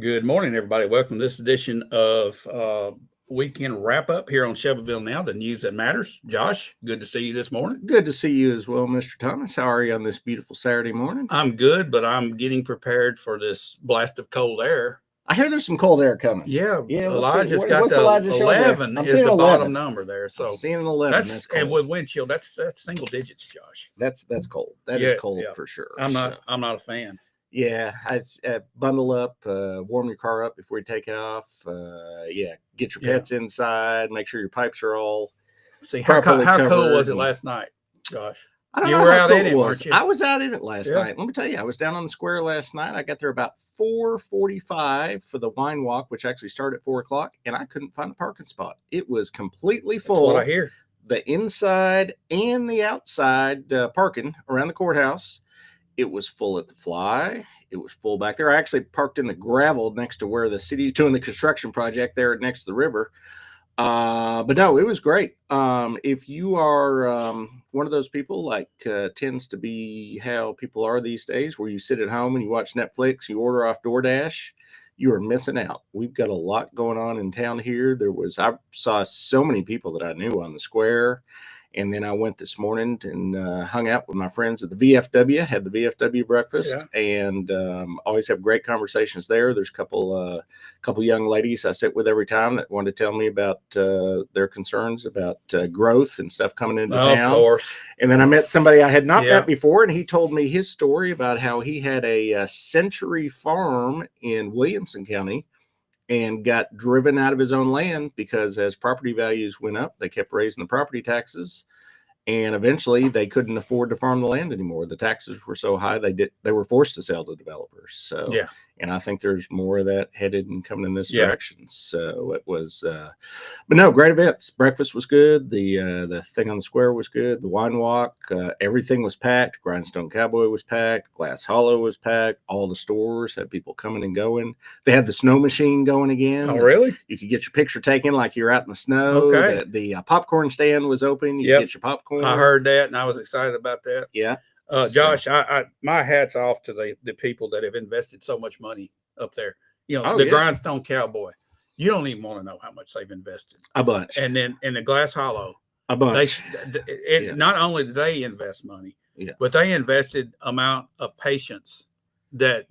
Good morning, everybody. Welcome to this edition of Weekend Wrap Up here on Shelbyville Now, the news that matters. Josh, good to see you this morning. Good to see you as well, Mr. Thomas. How are you on this beautiful Saturday morning? I'm good, but I'm getting prepared for this blast of cold air. I hear there's some cold air coming. Yeah, Elijah's got what's the Elijah 11 is the 11. bottom number there. So I'm seeing an 11. That's cold. And with wind chill, that's single digits, Josh. That's cold. That is cold for sure. I'm not a fan. Yeah, I'd bundle up, warm your car up before you take off. Get your pets inside. Make sure your pipes are all. See, how cold was it last night, Josh? You were out in it, weren't you? I was out in it last night. Let me tell you, I was down on the square last night. I got there about 4:45 for the wine walk, which actually started at 4:00, and I couldn't find a parking spot. It was completely full. That's what I hear. The inside and the outside parking around the courthouse. It was full at the Fly. It was full back there. I actually parked in the gravel next to where the city's doing the construction project there next to the river. But no, it was great. If you are one of those people like tends to be how people are these days, where you sit at home and you watch Netflix, you order off DoorDash, you are missing out. We've got a lot going on in town here. I saw so many people that I knew on the square. And then I went this morning and hung out with my friends at the VFW, had the VFW breakfast, and always have great conversations there. There's a couple young ladies I sit with every time that want to tell me about their concerns about growth and stuff coming into town. Of course. And then I met somebody I had not met before, and he told me his story about how he had a century farm in Williamson County and got driven out of his own land because as property values went up, they kept raising the property taxes, and eventually they couldn't afford to farm the land anymore. The taxes were so high they were forced to sell to developers. So and I think there's more of that headed and coming in this direction. So it was, but no, great events. Breakfast was good. The thing on the square was good. The wine walk, everything was packed. Grindstone Cowboy was packed. Glass Hollow was packed. All the stores had people coming and going. They had the snow machine going again. Oh, really? You could get your picture taken like you're out in the snow. Okay. The popcorn stand was open. You could get your popcorn. I heard that, and I was excited about that. Yeah. Josh, my hat's off to the people that have invested so much money up there. You know, the Grindstone Cowboy. You don't even want to know how much they've invested. A bunch. And then in the Glass Hollow. A bunch. Not only did they invest money, but they invested amount of patience that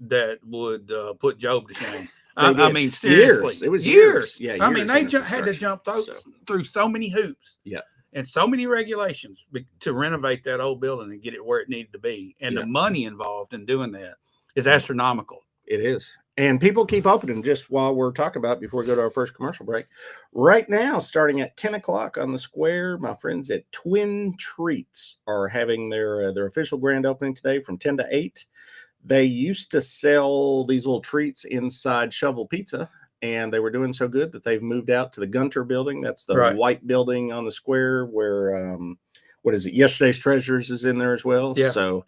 would put Job to shame. I mean, seriously. Years. It was years. Yeah, I mean, they had to jump through so many hoops. Yeah. And so many regulations to renovate that old building and get it where it needed to be. And the money involved in doing that is astronomical. It is. And people keep opening just while we're talking about before we go to our first commercial break. Right now, starting at 10 o'clock on the square, my friends at Twin Treats are having their official grand opening today from 10 to 8. They used to sell these little treats inside Shovel Pizza, and they were doing so good that they've moved out to the Gunter building. That's the white building on the square where, Yesterday's Treasures is in there as well. Yeah. So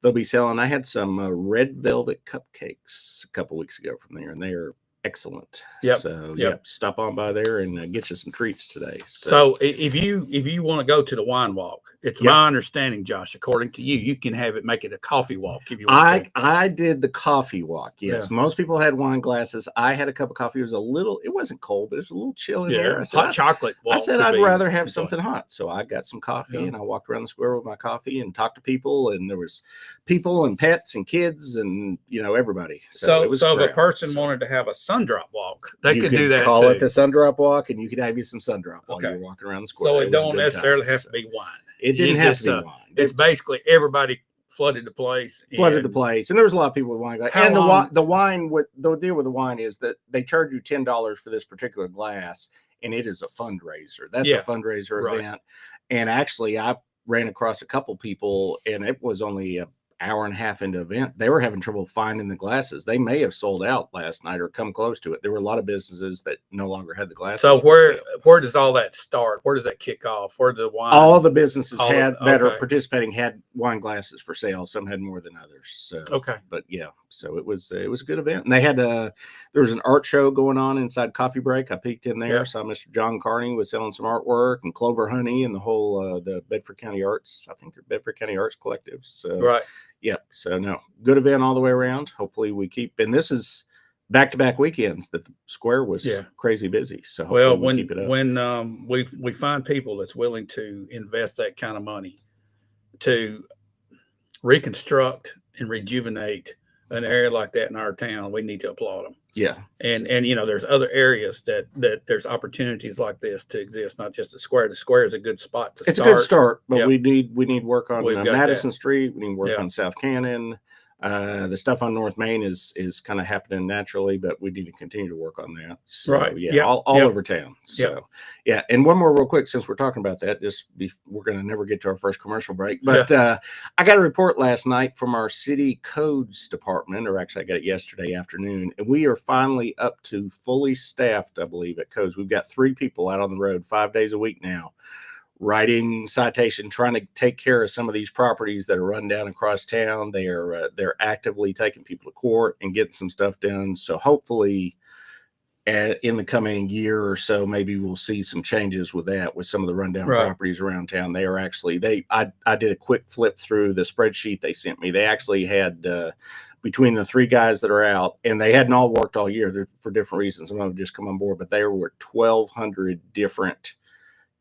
they'll be selling. I had some red velvet cupcakes a couple weeks ago from there, and they are excellent. So stop on by there and get you some treats today. So if you want to go to the wine walk, it's my understanding, Josh, according to you, you can make it a coffee walk if you want to. I did the coffee walk. Yes. Most people had wine glasses. I had a cup of coffee. It wasn't cold, but it was a little chill in there. Hot chocolate walk. I said I'd rather have something hot. So I got some coffee and I walked around the square with my coffee and talked to people, and there was people and pets and kids and everybody. So if a person wanted to have a sun drop walk, they could do that. Call it the sun drop walk, and you could have you some sun drop while you're walking around the square. So it don't necessarily have to be wine. It didn't have to be wine. It's basically everybody flooded the place. And there was a lot of people with wine. And the wine, the deal with the wine is that they charge you $10 for this particular glass, and it is a fundraiser. That's a fundraiser event. And actually, I ran across a couple people, and it was only an hour and a half into the event. They were having trouble finding the glasses. They may have sold out last night or come close to it. There were a lot of businesses that no longer had the glasses. So where does all that start? Where does that kick off? Where the wine? All the businesses that are participating had wine glasses for sale. Some had more than others. So but so it was a good event. And they had there was an art show going on inside Coffee Break. I peeked in there. Saw Mr. John Carney was selling some artwork, and Clover Honey and the whole the Bedford County Arts. I think they're Bedford County Arts Collective. So so no, good event all the way around. Hopefully we keep, and this is back-to-back weekends that the square was crazy busy. So well, when keep it up. When we find people that's willing to invest that kind of money to reconstruct and rejuvenate an area like that in our town, we need to applaud them. Yeah. And there's other areas that there's opportunities like this to exist, not just the square. The square is a good spot to start. It's a good start, but we need work on Madison Street. We need work on South Cannon. The stuff on North Main is kind of happening naturally, but we need to continue to work on that. So, all over town. So, and one more real quick, since we're talking about that, we're going to never get to our first commercial break, but I got a report last night from our city codes department, or actually I got it yesterday afternoon, and we are finally up to fully staffed, I believe, at codes. We've got 3 people out on the road 5 days a week now, writing citation, trying to take care of some of these properties that are run down across town. They're actively taking people to court and getting some stuff done. So hopefully in the coming year or so, maybe we'll see some changes with that, with some of the rundown properties around town. They are actually, I did a quick flip through the spreadsheet they sent me. They actually had, between the 3 guys that are out, and they hadn't all worked all year for different reasons. Some of them just come on board, but there were 1,200 different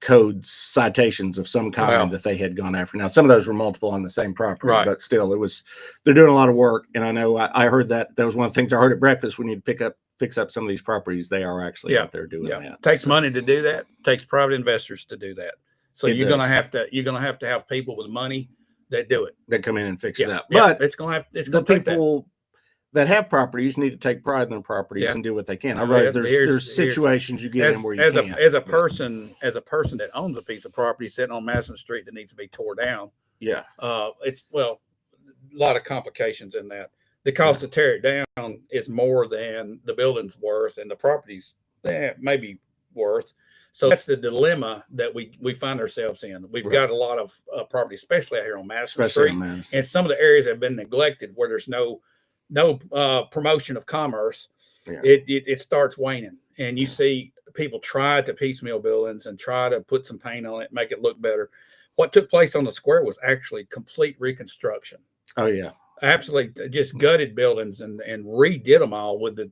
code citations of some kind that they had gone after. Now, some of those were multiple on the same property, but still, they're doing a lot of work. And I know I heard that was one of the things I heard at breakfast. We need to fix up some of these properties. They are actually out there doing that. It takes money to do that. It takes private investors to do that. So you're going to have to have people with money that do it, that come in and fix it up. But the people that have properties need to take pride in their properties and do what they can. Otherwise, there's situations you get in where you can't. As a person that owns a piece of property sitting on Madison Street that needs to be tore down. Yeah. It's a lot of complications in that. The cost to tear it down is more than the building's worth and the property's maybe worth. So that's the dilemma that we find ourselves in. We've got a lot of property, especially out here on Madison Street, and some of the areas have been neglected where there's no promotion of commerce. It starts waning, and you see people try to piecemeal buildings and try to put some paint on it, make it look better. What took place on the square was actually complete reconstruction. Oh yeah, absolutely, just gutted buildings and redid them all with the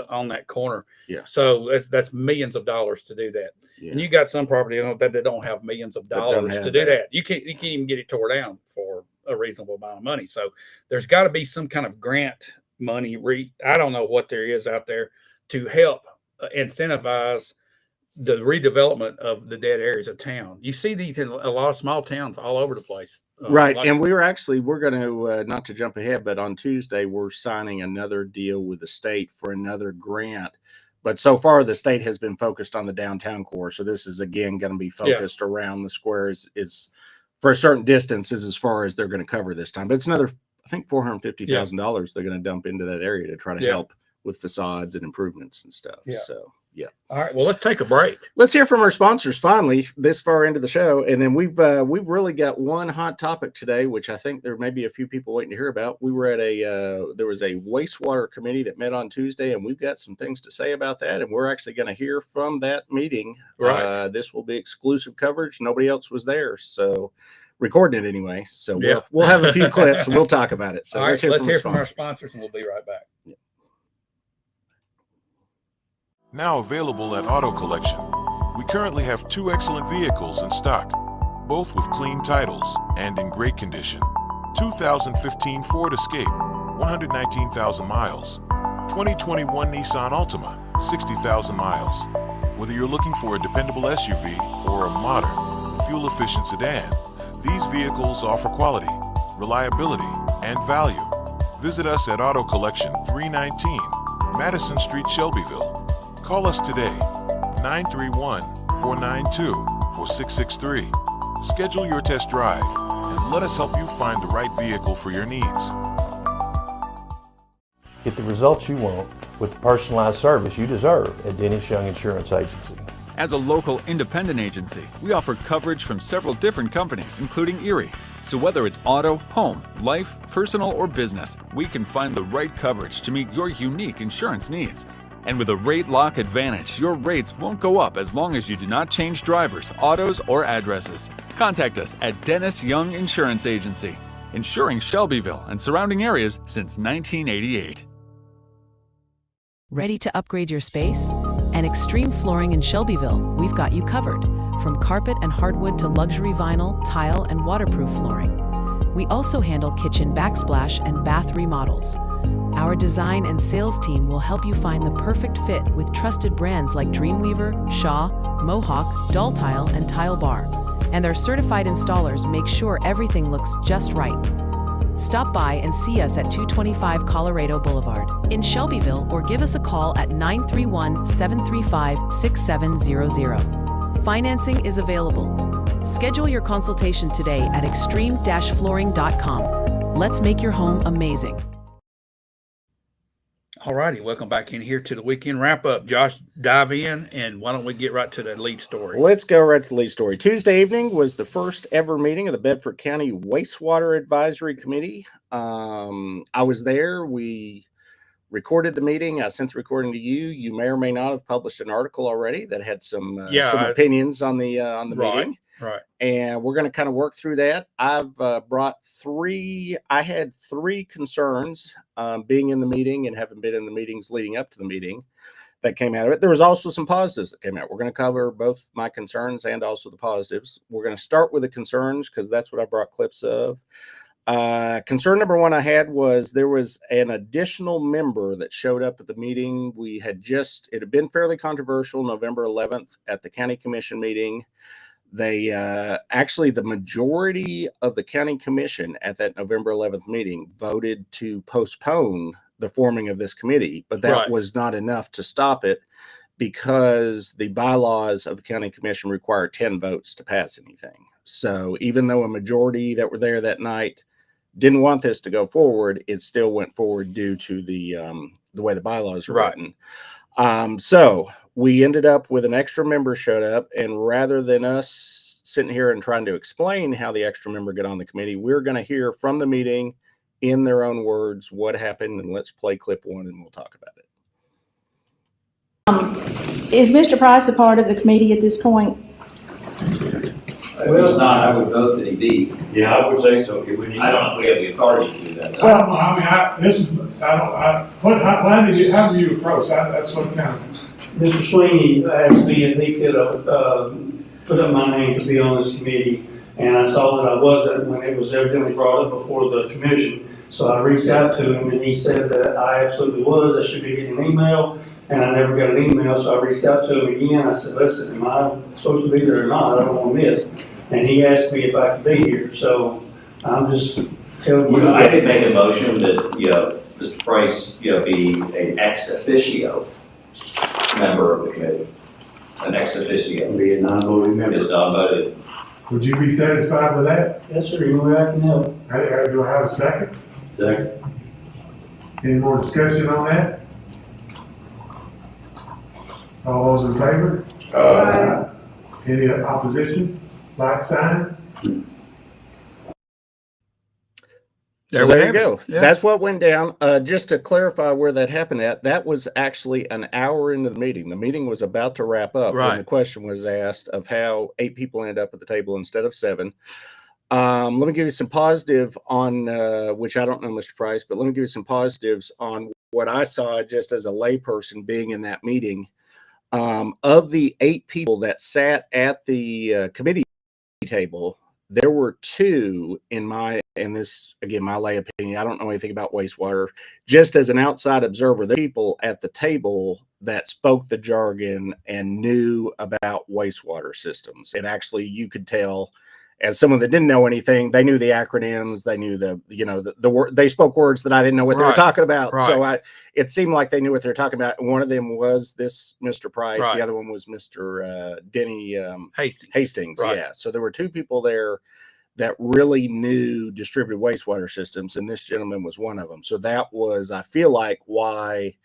on that corner. Yeah, so that's millions of dollars to do that. Yeah. And you got some property that they don't have millions of dollars to do that. You can't even get it tore down for a reasonable amount of money. So there's got to be some kind of grant money. I don't know what there is out there to help incentivize the redevelopment of the dead areas of town. You see these in a lot of small towns all over the place. Right. And we're going to, not to jump ahead, but on Tuesday, we're signing another deal with the state for another grant. But so far, the state has been focused on the downtown core. So this is, again, going to be focused around the squares. Is for a certain distances as far as they're going to cover this time. But it's another, I think, $450,000 they're going to dump into that area to try to help with facades and improvements and stuff. Yeah. So, all right. Well, let's take a break. Let's hear from our sponsors finally this far into the show. And then we've really got one hot topic today, which I think there may be a few people waiting to hear about. We were at there was a wastewater committee that met on Tuesday, and we've got some things to say about that. And we're actually going to hear from that meeting. Right. This will be exclusive coverage. Nobody else was there. So recording it anyway. So we'll have a few clips and we'll talk about it. So all right, let's hear from our sponsors and we'll be right back. Yeah. Now available at Auto Collection, we currently have 2 excellent vehicles in stock, both with clean titles and in great condition. 2015 Ford Escape, 119,000 miles. 2021 Nissan Altima, 60,000 miles. Whether you're looking for a dependable SUV or a modern, fuel-efficient sedan, these vehicles offer quality, reliability, and value. Visit us at Auto Collection 319, Madison Street, Shelbyville. Call us today, 931-492-4663. Schedule your test drive and let us help you find the right vehicle for your needs. Get the results you want with the personalized service you deserve at Dennis Young Insurance Agency. As a local independent agency, we offer coverage from several different companies, including Erie. So whether it's auto, home, life, personal, or business, we can find the right coverage to meet your unique insurance needs. And with a rate lock advantage, your rates won't go up as long as you do not change drivers, autos, or addresses. Contact us at Dennis Young Insurance Agency, insuring Shelbyville and surrounding areas since 1988. Ready to upgrade your space? And Extreme Flooring in Shelbyville, we've got you covered. From carpet and hardwood to luxury vinyl, tile, and waterproof flooring. We also handle kitchen backsplash and bath remodels. Our design and sales team will help you find the perfect fit with trusted brands like Dreamweaver, Shaw, Mohawk, Dull Tile, and Tile Bar. And their certified installers make sure everything looks just right. Stop by and see us at 225 Colorado Boulevard in Shelbyville or give us a call at 931-735-6700. Financing is available. Schedule your consultation today at extreme-flooring.com. Let's make your home amazing. All righty, welcome back in here to the weekend wrap up. Josh, dive in, and why don't we get right to the lead story? Let's go right to the lead story. Tuesday evening was the first ever meeting of the Bedford County Wastewater Advisory Committee. I was there. We recorded the meeting. I sent the recording to you. You may or may not have published an article already that had some opinions on the meeting. Right. And we're going to kind of work through that. I've brought I had three concerns being in the meeting and having been in the meetings leading up to the meeting that came out of it. There was also some positives that came out. We're going to cover both my concerns and also the positives. We're going to start with the concerns because that's what I brought clips of. Concern number one I had was there was an additional member that showed up at the meeting. It had been fairly controversial November 11th at the county commission meeting. They the majority of the county commission at that November 11th meeting voted to postpone the forming of this committee, but that was not enough to stop it because the bylaws of the county commission require 10 votes to pass anything. So even though a majority that were there that night didn't want this to go forward, it still went forward due to the way the bylaws are written. So we ended up with an extra member showed up, and rather than us sitting here and trying to explain how the extra member got on the committee, we're going to hear from the meeting in their own words what happened, and let's play clip one and we'll talk about it. Is Mr. Price a part of the committee at this point? If he's not, I would vote that he be. Yeah, I would say so. I don't know if we have the authority to do that. Well, How do you approach? That's what kind of. Mr. Sweeney asked me if he could put up my name to be on this committee, and I saw that I wasn't when it was evidently brought up before the commission. So I reached out to him, and he said that I absolutely was. I should be getting an email, and I never got an email. So I reached out to him again. I said, "Listen, am I supposed to be there or not? I don't want to miss." And he asked me if I could be here. So I'm just telling you. I could make a motion that Mr. Price be an ex officio member of the committee. An ex officio. Be a non-voting member. Is non-voted. Would you be satisfied with that? Yes, sir. Any way I can help. Do I have a second? Second. Any more discussion on that? All those in favor? Any opposition? Like sign? There you go. Yeah. That's what went down. Just to clarify where that happened at, that was actually an hour into the meeting. The meeting was about to wrap up when the question was asked of how 8 people ended up at the table instead of 7. Let me give you some positive on, which I don't know, Mr. Price, but let me give you some positives on what I saw just as a layperson being in that meeting. Of the 8 people that sat at the committee table, there were 2 my lay opinion. I don't know anything about wastewater. Just as an outside observer, the people at the table that spoke the jargon and knew about wastewater systems. And actually, you could tell, as someone that didn't know anything, they knew the acronyms. They knew the word. They spoke words that I didn't know what they were talking about. So it seemed like they knew what they were talking about. And one of them was this Mr. Price. The other one was Mr. Denny Hastings. Yeah. So there were 2 people there that really knew distributed wastewater systems, and this gentleman was one of them. So that was, I feel like, why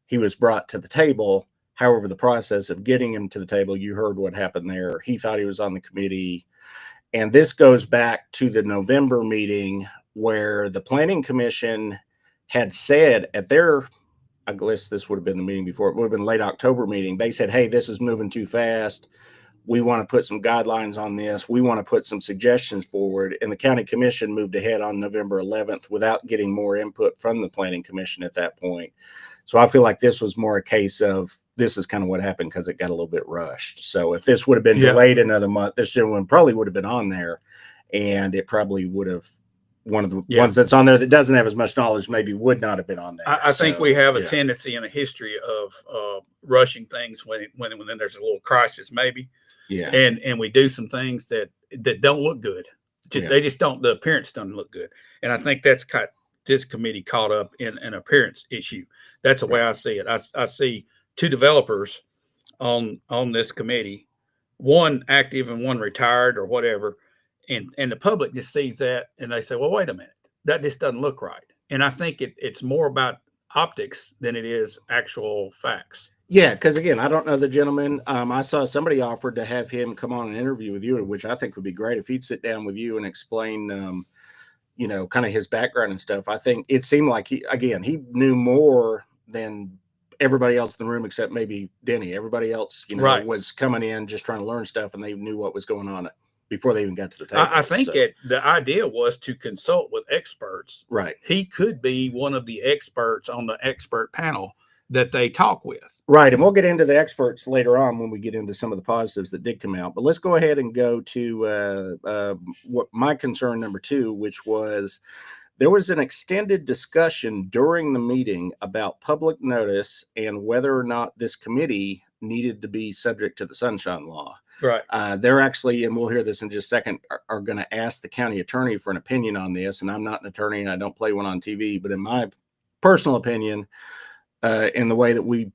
he was brought to the table. However, the process of getting him to the table, you heard what happened there. He thought he was on the committee. And this goes back to the November meeting where the Planning Commission had said at their, I guess this would have been the meeting before, it would have been late October meeting. They said, hey, this is moving too fast. We want to put some guidelines on this. We want to put some suggestions forward. And the County Commission moved ahead on November 11th without getting more input from the Planning Commission at that point. So I feel like this was more a case of this is kind of what happened because it got a little bit rushed. So if this would have been delayed another month, this gentleman probably would have been on there, and it probably would have one of the ones that's on there that doesn't have as much knowledge maybe would not have been on there. I think we have a tendency and a history of rushing things when there's a little crisis, maybe. Yeah. And we do some things that don't look good. They just don't. The appearance doesn't look good. And I think that's got this committee caught up in an appearance issue. That's the way I see it. I see two developers on this committee, one active and one retired or whatever. And the public just sees that and they say, well, wait a minute, that just doesn't look right. And I think it's more about optics than it is actual facts. Yeah, because again, I don't know the gentleman. I saw somebody offered to have him come on and interview with you, which I think would be great if he'd sit down with you and explain, kind of his background and stuff. I think it seemed like he knew more than everybody else in the room except maybe Denny. Everybody else, was coming in just trying to learn stuff, and they knew what was going on before they even got to the table. I think the idea was to consult with experts. Right. He could be one of the experts on the expert panel that they talk with. Right. And we'll get into the experts later on when we get into some of the positives that did come out. But let's go ahead and go to what my concern number 2, which was there was an extended discussion during the meeting about public notice and whether or not this committee needed to be subject to the Sunshine Law. Right. They're actually, and we'll hear this in just a second, are going to ask the county attorney for an opinion on this. And I'm not an attorney and I don't play one on TV, but in my personal opinion, in the way that we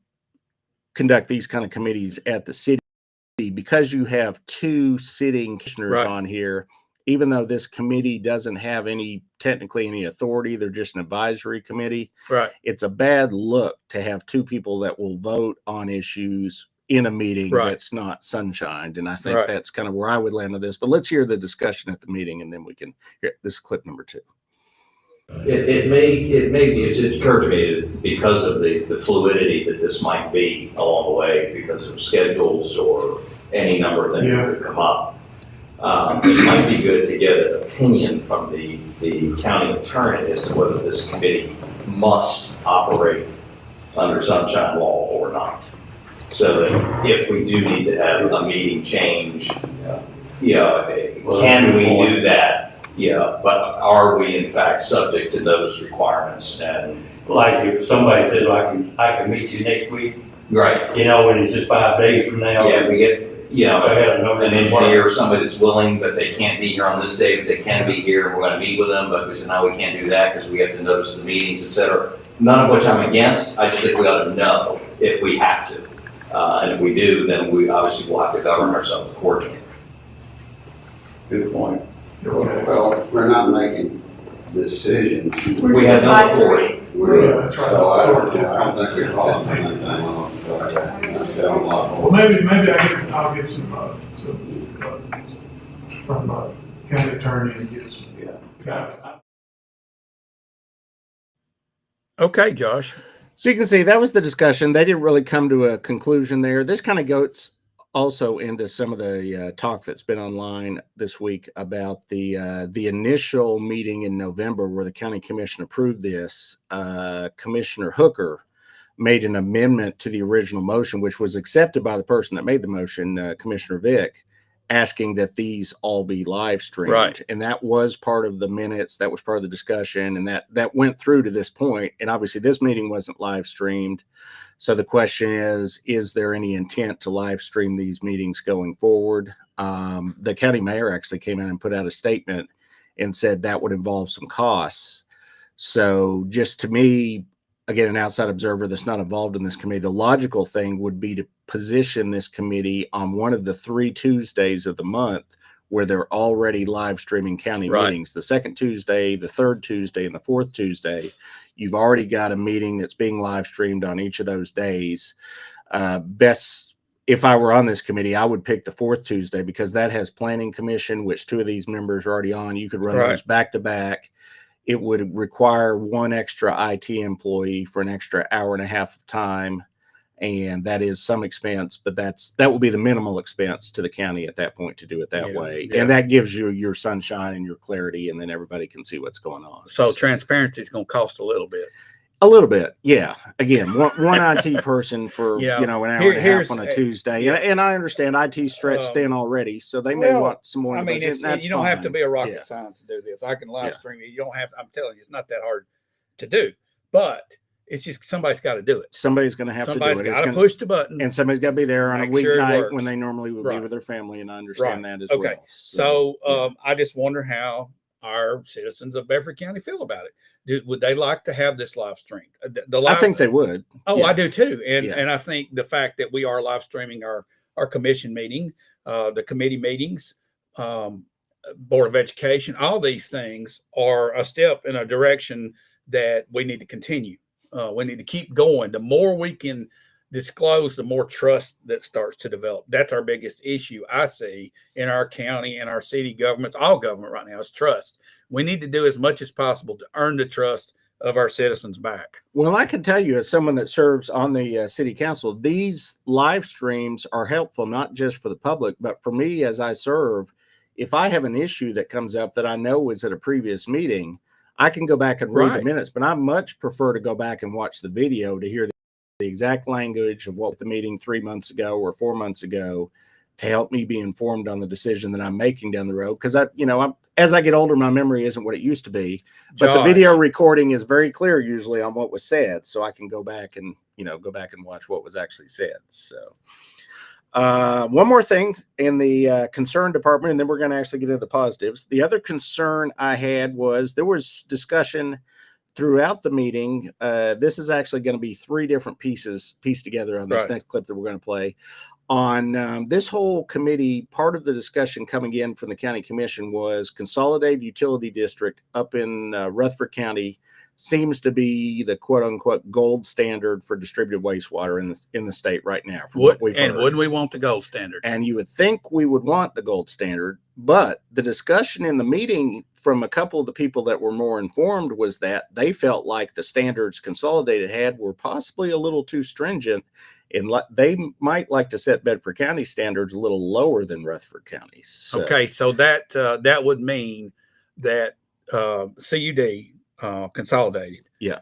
conduct these kind of committees at the city, because you have 2 sitting commissioners on here, even though this committee doesn't have technically any authority, they're just an advisory committee. Right. It's a bad look to have 2 people that will vote on issues in a meeting that's not sunshined. And I think that's kind of where I would land on this. But let's hear the discussion at the meeting, and then we can hear this clip number 2. It may be, it occurred to me that because of the fluidity that this might be along the way, because of schedules or any number of things that could come up, it might be good to get an opinion from the county attorney as to whether this committee must operate under sunshine law or not. So that if we do need to have a meeting change, can we do that? Yeah, but are we in fact subject to those requirements? And like if somebody says, I can meet you next week. Right. And it's just 5 days from now. Yeah, we get, an engineer or somebody that's willing, but they can't be here on this day, but they can be here, and we're going to meet with them, but we said, no, we can't do that because we have to notice the meetings, etc. None of which I'm against. I just think we ought to know if we have to. And if we do, then we obviously will have to govern ourselves accordingly. Good point. Well, we're not making the decision. We have no authority. That's right. So I don't think we're calling anything on it. Well, maybe I'll get some from county attorney and get some guidance. Okay, Josh. So you can see that was the discussion. They didn't really come to a conclusion there. This kind of goes also into some of the talk that's been online this week about the initial meeting in November where the county commission approved this. Commissioner Hooker made an amendment to the original motion, which was accepted by the person that made the motion, Commissioner Vick, asking that these all be live streamed. Right. And that was part of the minutes. That was part of the discussion. And that went through to this point. And obviously this meeting wasn't live streamed. So the question is there any intent to live stream these meetings going forward? The county mayor actually came out and put out a statement and said that would involve some costs. So just to me, again, an outside observer that's not involved in this committee, the logical thing would be to position this committee on one of the 3 Tuesdays of the month where they're already live streaming county meetings. The second Tuesday, the third Tuesday, and the fourth Tuesday. You've already got a meeting that's being live streamed on each of those days. Best, if I were on this committee, I would pick the fourth Tuesday because that has planning commission, which 2 of these members are already on. You could run those back to back. It would require 1 extra IT employee for an extra hour and a half of time. And that is some expense, but that will be the minimal expense to the county at that point to do it that way. Yeah. And that gives you your sunshine and your clarity, and then everybody can see what's going on. So transparency is going to cost a little bit. A little bit, yeah. Again, one IT person for Yeah. an hour and a Here's- half on a Tuesday, yeah. and I understand IT stretched thin already, so they may well, want some more. I mean, budget, it's, and that's you don't have to fine. be a rocket Yeah. science to do this. I can live Yeah. stream it. You don't have. I'm telling you, it's not that hard to do. But it's just somebody's got to do it. Somebody's going to have Somebody's to do it. got to push the button, and somebody's got to be there on a Make sure it weeknight works. when they normally would be Right. with their family, and I understand that as Okay. well. So, yeah. I just wonder how our citizens of Bedford County feel about it. Would they like to have this live streamed? The I live, think they would. Oh, Yeah. I do too. And Yeah. and I think the fact that we are live streaming our commission meeting, the committee meetings, Board of Education, all these things are a step in a direction that we need to continue. We need to keep going. The more we can disclose, the more trust that starts to develop. That's our biggest issue I see in our county and our city governments, all government right now, is trust. We need to do as much as possible to earn the trust of our citizens back. Well, I can tell you, as someone that serves on the city council, these live streams are helpful not just for the public, but for me as I serve. If I have an issue that comes up that I know was at a previous meeting, I can go back and read the Right. minutes, but I much prefer to go back and watch the video to hear the exact language of what the meeting 3 months ago or 4 months ago to help me be informed on the decision that I'm making down the road. Because as I get older, my memory isn't what it used to be, but the Josh. video recording is very clear usually on what was said. So I can go back and watch what was actually said. So one more thing in the concern department, and then we're going to actually get into the positives. The other concern I had was there was discussion throughout the meeting. This is actually going to be 3 different pieces pieced together on this Right. next clip that we're going to play. On this whole committee, part of the discussion coming in from the county commission was consolidated utility district up in Rutherford County seems to be the quote unquote gold standard for distributed wastewater in the state right now. From what we've heard. Wouldn't we want the gold standard? And you would think we would want the gold standard, but the discussion in the meeting from a couple of the people that were more informed was that they felt like the standards Consolidated had were possibly a little too stringent, and they might like to set Bedford County standards a little lower than Rutherford County. So, Okay, so that would mean that CUD Consolidated, yeah,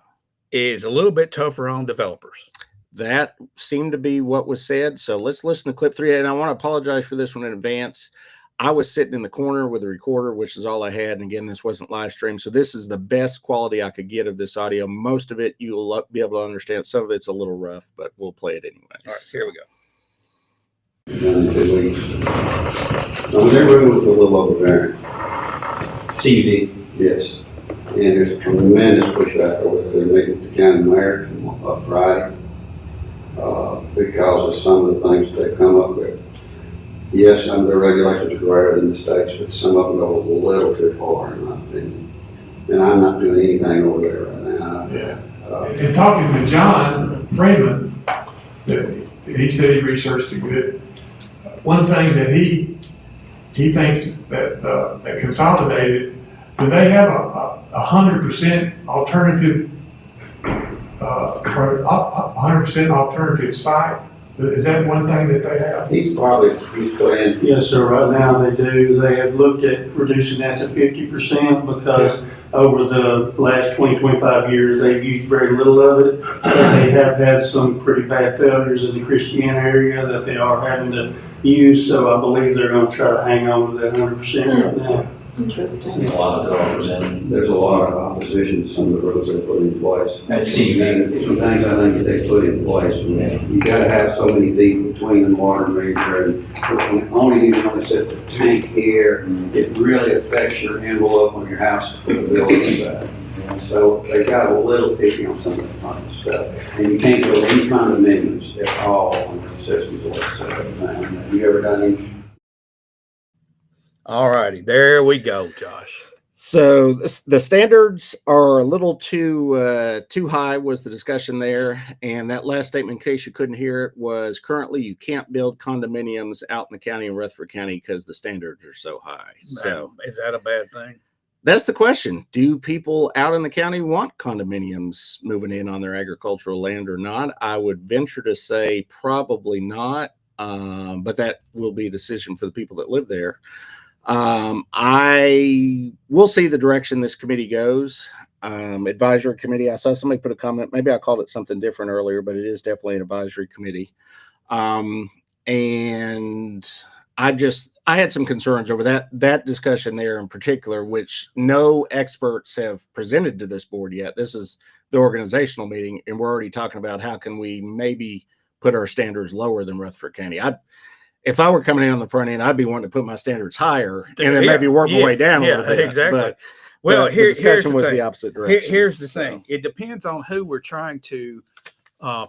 is a little bit tougher on developers. that seemed to be what was said. So let's listen to clip 3. And I want to apologize for this one in advance. I was sitting in the corner with a recorder, which is all I had. And again, this wasn't live stream. So this is the best quality I could get of this audio. Most of it you'll be able to understand. Some of it's a little rough, but we'll play it anyway. All right, here we go. Done in 2 weeks. Now, their room was a little over there. CUD. Yes. And there's tremendous pushback over at the meeting with the county mayor on Friday because of some of the things that they've come up with. Yes, some of the regulations are greater than the states, but some of them go a little too far, in my opinion. And I'm not doing anything over there right now. Yeah. In talking with John Freeman, he said he researched it good. One thing that he thinks that Consolidated, do they have a 100% alternative, 100% alternative site? Is that one thing that they have? He's put in. Yes, sir, right now they do. They have looked at reducing that to 50% because over the last 20, 25 years, they've used very little of it. They have had some pretty bad failures in the Christian area that they are having to use, so I believe they're gonna try to hang on to that 100% right now. A lot of developers in. There's a lot of opposition to some of the rules they put in place. At CUD. Some things I think that they put in place. You gotta have so many feet between the water meter, and only you want to set the tank here. It really affects your envelope on your house for the building side. So they got a little picky on some of that kind of stuff. And you can't build any condominiums at all on concessions or whatsoever. Have you ever done any? All righty, there we go, Josh. So the standards are a little too high was the discussion there. And that last statement, in case you couldn't hear it, was currently you can't build condominiums out in the county in Rutherford County because the standards are so high. So Is that a bad thing? that's the question. Do people out in the county want condominiums moving in on their agricultural land or not? I would venture to say probably not, but that will be a decision for the people that live there. I will see the direction this committee goes. Advisory committee. I saw somebody put a comment. Maybe I called it something different earlier, but it is definitely an advisory committee. And I had some concerns over that discussion there in particular, which no experts have presented to this board yet. This is the organizational meeting, and we're already talking about how can we maybe put our standards lower than Rutherford County. If I were coming in on the front end, I'd be wanting to put my standards higher and then maybe work my way down a little bit. Exactly. But well, the discussion here's was the the thing. opposite direction. Here's the thing. It depends on who we're trying to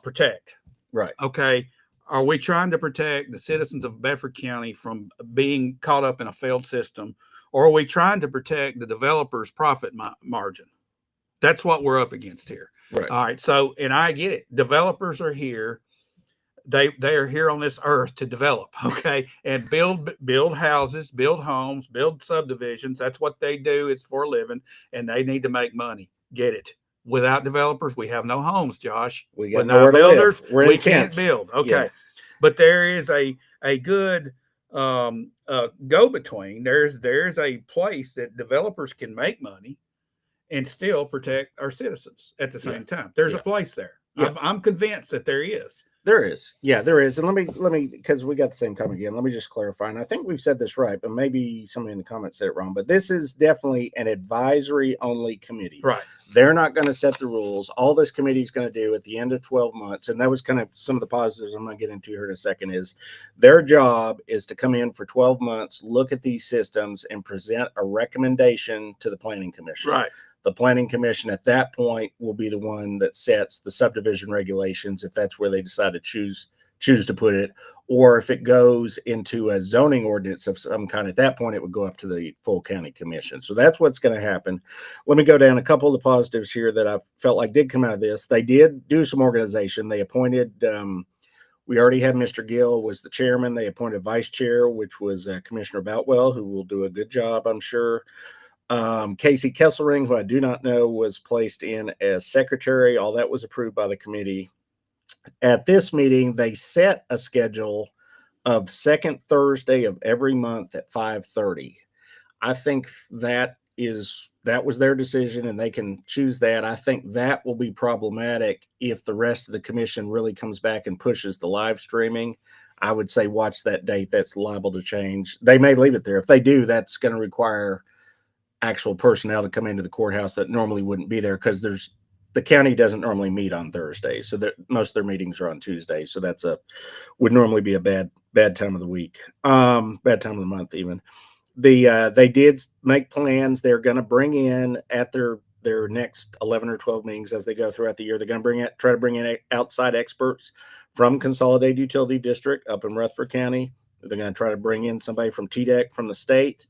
protect. Right. Okay. Are we trying to protect the citizens of Bedford County from being caught up in a failed system, or are we trying to protect the developer's profit margin? That's what we're up against here. Right. All right. So, and I get it. Developers are here. They are here on this earth to develop, okay, and build houses, build homes, build subdivisions. That's what they do. It's for a living, and they need to make money. Get it? Without developers, we have no homes, Josh. We got Without nowhere to builders, live. We're we in can't tents. build. Okay, Yeah. but there is a good go between. There's a place that developers can make money and still protect our citizens at the same time. There's a place there. Yeah. I'm convinced that there is. There is. Yeah, there is. And let me, because we got the same comment again. Let me just clarify. And I think we've said this right, but maybe somebody in the comments said it wrong. But this is definitely an advisory only committee. Right. They're not going to set the rules. All this committee is going to do at the end of 12 months, and that was kind of some of the positives I'm going to get into here in a second, is their job is to come in for 12 months, look at these systems, and present a recommendation to the Planning Commission. Right. The Planning Commission at that point will be the one that sets the subdivision regulations, if that's where they decide to choose to put it, or if it goes into a zoning ordinance of some kind. At that point, it would go up to the full county commission. So that's what's going to happen. Let me go down a couple of the positives here that I felt like did come out of this. They did do some organization. They appointed, we already had Mr. Gill was the chairman. They appointed vice chair, which was Commissioner Boutwell, who will do a good job, I'm sure. Casey Kesselring, who I do not know, was placed in as secretary. All that was approved by the committee. At this meeting, they set a schedule of second Thursday of every month at 5:30. I think that was their decision, and they can choose that. I think that will be problematic if the rest of the commission really comes back and pushes the live streaming. I would say watch that date. That's liable to change. They may leave it there. If they do, that's going to require actual personnel to come into the courthouse that normally wouldn't be there, because the county doesn't normally meet on Thursdays, so most of their meetings are on Tuesdays. So that's would normally be a bad time of the week, bad time of the month even. They did make plans. They're going to bring in at their next 11 or 12 meetings as they go throughout the year. They're going to try to bring in outside experts from Consolidated Utility District up in Rutherford County. They're going to try to bring in somebody from TDEC from the state.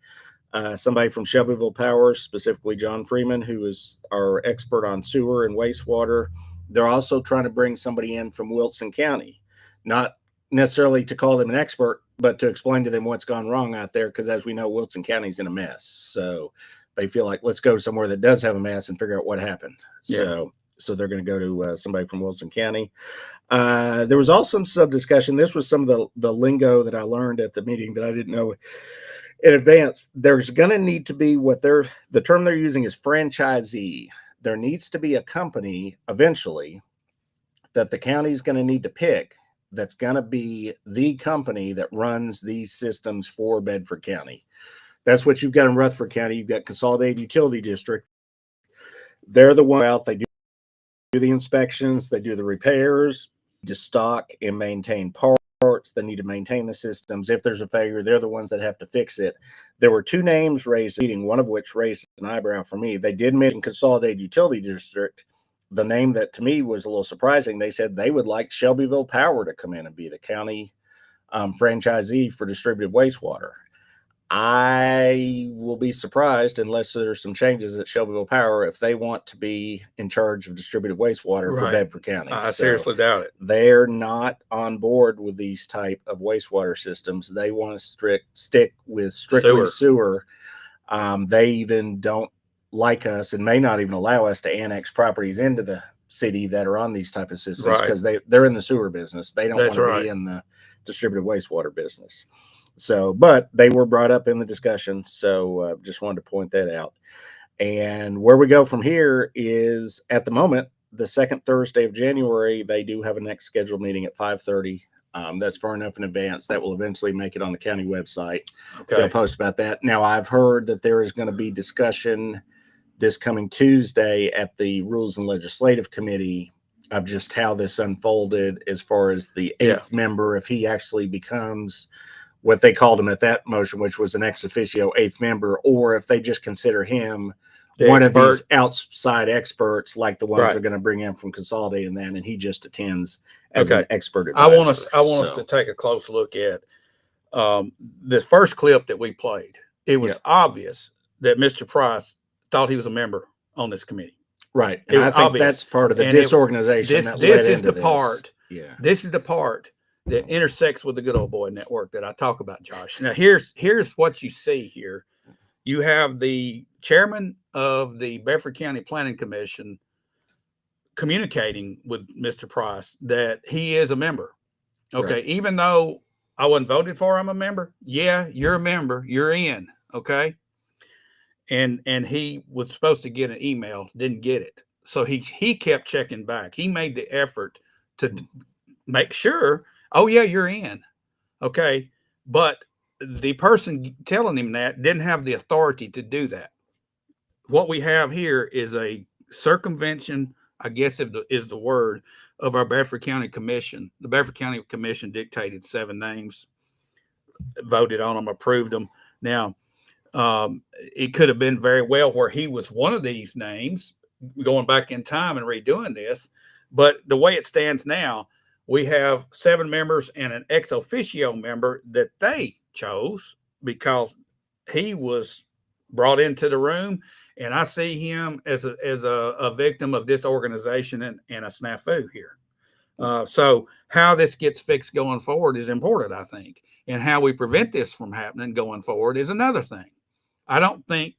Somebody from Shelbyville Power, specifically John Freeman, who is our expert on sewer and wastewater. They're also trying to bring somebody in from Wilson County, not necessarily to call them an expert, but to explain to them what's gone wrong out there, because as we know, Wilson County's in a mess. So they feel like, let's go somewhere that does have a mess and figure out what happened. Yeah. So they're going to go to somebody from Wilson County. There was also some discussion. This was some of the lingo that I learned at the meeting that I didn't know in advance. There's going to need to be the term they're using is franchisee. There needs to be a company eventually that the county is going to need to pick that's going to be the company that runs these systems for Bedford County. That's what you've got in Rutherford County. You've got Consolidated Utility District. They're the one out. They do the inspections. They do the repairs, to stock and maintain parts. They need to maintain the systems. If there's a failure, they're the ones that have to fix it. There were two names raised, one of which raised an eyebrow for me. They did mention Consolidated Utility District. The name that to me was a little surprising. They said they would like Shelbyville Power to come in and be the county franchisee for distributed wastewater. I will be surprised, unless there's some changes at Shelbyville Power, if they want to be in charge of distributed wastewater for Bedford County. I seriously doubt it. They're not on board with these type of wastewater systems. They want to stick with strictly sewer. They even don't like us and may not even allow us to annex properties into the city that are on these type of systems, because they're in the sewer business. They don't want to be in the distributed wastewater business. So, but they were brought up in the discussion. So just wanted to point that out. And where we go from here is, at the moment, the second Thursday of January, they do have a next scheduled meeting at 5:30. That's far enough in advance that will eventually make it on the county website. Okay. They'll post about that. Now, I've heard that there is going to be discussion this coming Tuesday at the Rules and Legislative Committee of just how this unfolded as far as the eighth member, if he actually becomes what they called him at that motion, which was an ex officio eighth member, or if they just consider him one of these outside experts like the ones they're going to bring in from Consolidated and then, and he just attends as an expert advisor. I want us to take a close look at this first clip that we played. It was obvious that Mr. Price thought he was a member on this committee. Right. And I think that's part of the disorganization. This is the part. Yeah. This is the part that intersects with the Good Old Boy Network that I talk about, Josh. Now, here's what you see here. You have the chairman of the Bedford County Planning Commission communicating with Mr. Price that he is a member. Okay. Right. Even though I wasn't voted for, I'm a member. Yeah, you're a member. You're in. Okay. And he was supposed to get an email, didn't get it. So he kept checking back. He made the effort to make sure, oh yeah, you're in. Okay. But the person telling him that didn't have the authority to do that. What we have here is a circumvention, I guess is the word, of our Bedford County Commission. The Bedford County Commission dictated 7 names, voted on them, approved them. Now, it could have been very well where he was one of these names, going back in time and redoing this. But the way it stands now, we have 7 members and an ex officio member that they chose because he was brought into the room. And I see him as a victim of disorganization and a snafu here. So how this gets fixed going forward is important, I think. And how we prevent this from happening going forward is another thing. I don't think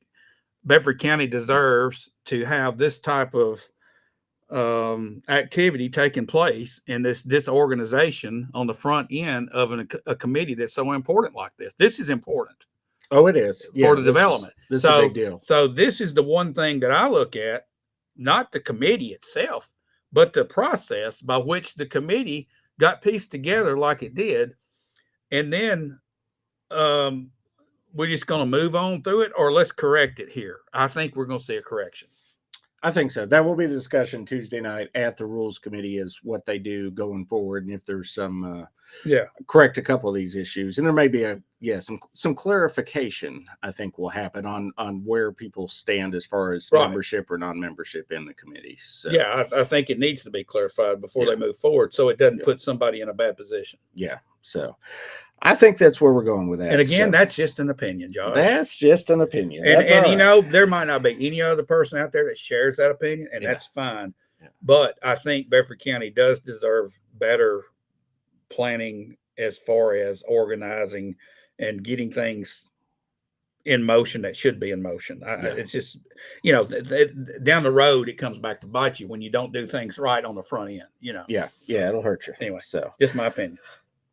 Bedford County deserves to have this type of activity taking place in this disorganization on the front end of a committee that's so important like this. This is important. Oh, it is for the development. This is a big deal. So this is the one thing that I look at, not the committee itself, but the process by which the committee got pieced together like it did. And then we're just going to move on through it, or let's correct it here. I think we're going to see a correction. I think so. That will be the discussion Tuesday night at the Rules Committee, is what they do going forward, and if there's some correct a couple of these issues, and there may be some clarification. I think will happen on where people stand as far as membership or non-membership in the committee. So I think it needs to be clarified before they move forward, so it doesn't put somebody in a bad position. Yeah. So I think that's where we're going with that. And again, that's just an opinion, Josh. That's just an opinion. And you know, there might not be any other person out there that shares that opinion, and that's fine. Yeah. But I think Bedford County does deserve better planning as far as organizing and getting things in motion that should be in motion. It's just, you know, down the road, it comes back to bite you when you don't do things right on the front end, you know. Yeah, it'll hurt you. Anyway, so just my opinion.